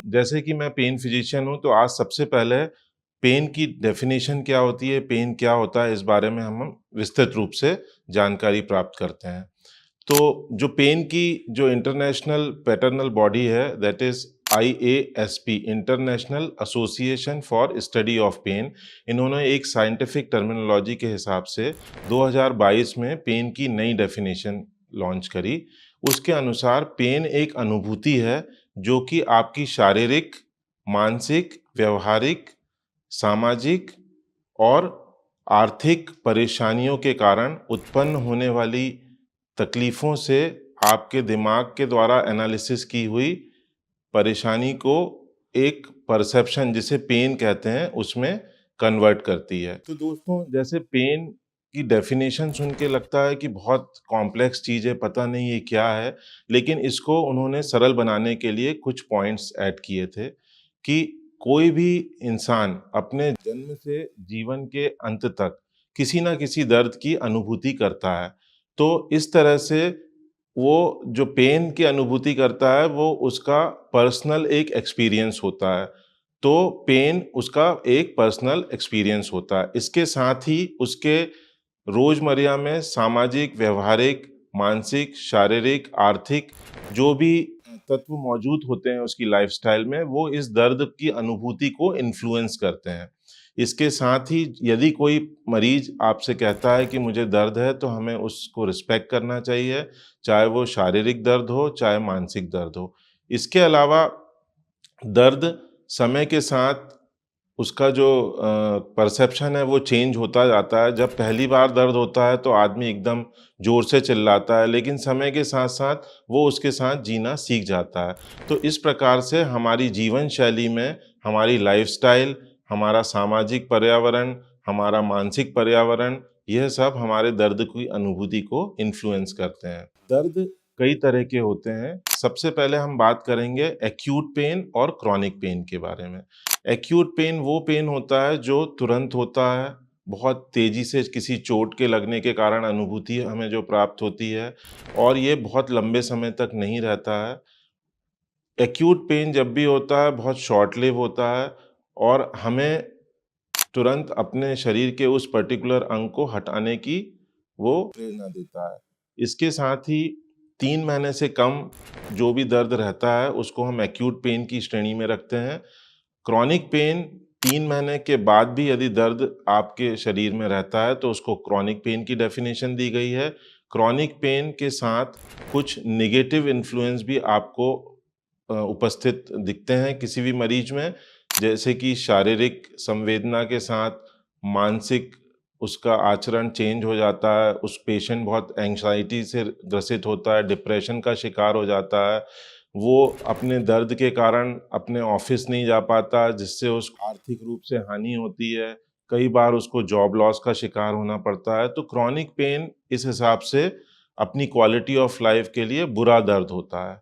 जैसे कि मैं पेन फिजिशियन हूँ, तो आज सबसे पहले पेन की डेफिनेशन क्या होती है, पेन क्या होता है, इस बारे में हम विस्तृत रूप से जानकारी प्राप्त करते हैं। तो जो पेन की जो इंटरनेशनल पैटर्नल बॉडी है, that is IASP, international association for study of pain. इन्होंने एक साइंटिफिक टर्मिनोलॉजी के हिसाब से 2022 में पेन की नई डेफिनेशन लॉन्च करी। उसके अनुसार पेन एक अनुभूति है जो कि आपकी शारीरिक, मानसिक, व्यवहारिक, सामाजिक और आर्थिक परेशानियों के कारण उत्पन्न होने वाली तकलीफ़ों से आपके दिमाग के द्वारा एनालिसिस की हुई परेशानी को एक परसेप्शन, जिसे पेन कहते हैं, उसमें कन्वर्ट करती है। तो दोस्तों, जैसे पेन की डेफिनेशन सुन के लगता है कि बहुत कॉम्प्लेक्स चीज़ है, पता नहीं ये क्या है, लेकिन इसको उन्होंने सरल बनाने के लिए कुछ पॉइंट्स ऐड किए थे कि कोई भी इंसान अपने जन्म से जीवन के अंत तक किसी न किसी दर्द की अनुभूति करता है। तो इस तरह से वो जो पेन की अनुभूति करता है, वो उसका पर्सनल एक एक्सपीरियंस होता है। तो पेन उसका एक पर्सनल एक्सपीरियंस होता है। इसके साथ ही उसके रोज़मर्रा में सामाजिक, व्यावहारिक, मानसिक, शारीरिक, आर्थिक जो भी तत्व मौजूद होते हैं उसकी लाइफ़स्टाइल में, वो इस दर्द की अनुभूति को इन्फ्लुएंस करते हैं। इसके साथ ही यदि कोई मरीज़ आपसे कहता है कि मुझे दर्द है, तो हमें उसको रिस्पेक्ट करना चाहिए, चाहे वो शारीरिक दर्द हो, चाहे मानसिक दर्द हो। इसके अलावा दर्द समय के साथ उसका जो परसेप्शन है, वो चेंज होता जाता है। जब पहली बार दर्द होता है तो आदमी एकदम ज़ोर से चिल्लाता है, लेकिन समय के साथ-साथ वो उसके साथ जीना सीख जाता है। तो इस प्रकार से हमारी जीवन शैली में हमारी लाइफ़स्टाइल, हमारा सामाजिक पर्यावरण, हमारा मानसिक पर्यावरण, यह सब हमारे दर्द की अनुभूति को इन्फ्लुएंस करते हैं। दर्द कई तरह के होते हैं। सबसे पहले हम बात करेंगे एक्यूट पेन और क्रॉनिक पेन के बारे में। एक्यूट पेन वो पेन होता है जो तुरंत होता है, बहुत तेज़ी से किसी चोट के लगने के कारण अनुभूति हमें जो प्राप्त होती है, और ये बहुत लंबे समय तक नहीं रहता है। एक्यूट पेन जब भी होता है, बहुत शॉर्ट लिव होता है और हमें तुरंत अपने शरीर के उस पर्टिकुलर अंग को हटाने की वो प्रेरणा देता है। इसके साथ ही 3 महीने से कम जो भी दर्द रहता है, उसको हम एक्यूट पेन की श्रेणी में रखते हैं। क्रॉनिक पेन 3 महीने के बाद भी यदि दर्द आपके शरीर में रहता है, तो उसको क्रॉनिक पेन की डेफिनेशन दी गई है। क्रॉनिक पेन के साथ कुछ नेगेटिव इन्फ्लुएंस भी आपको उपस्थित दिखते हैं किसी भी मरीज में, जैसे कि शारीरिक संवेदना के साथ मानसिक उसका आचरण चेंज हो जाता है, उस पेशेंट बहुत एंग्ज़ायटी से ग्रसित होता है, डिप्रेशन का शिकार हो जाता है। वो अपने दर्द के कारण अपने ऑफ़िस नहीं जा पाता, जिससे उसको आर्थिक रूप से हानि होती है। कई बार उसको जॉब लॉस का शिकार होना पड़ता है। तो क्रॉनिक पेन इस हिसाब से अपनी क्वालिटी ऑफ लाइफ़ के लिए बुरा दर्द होता है।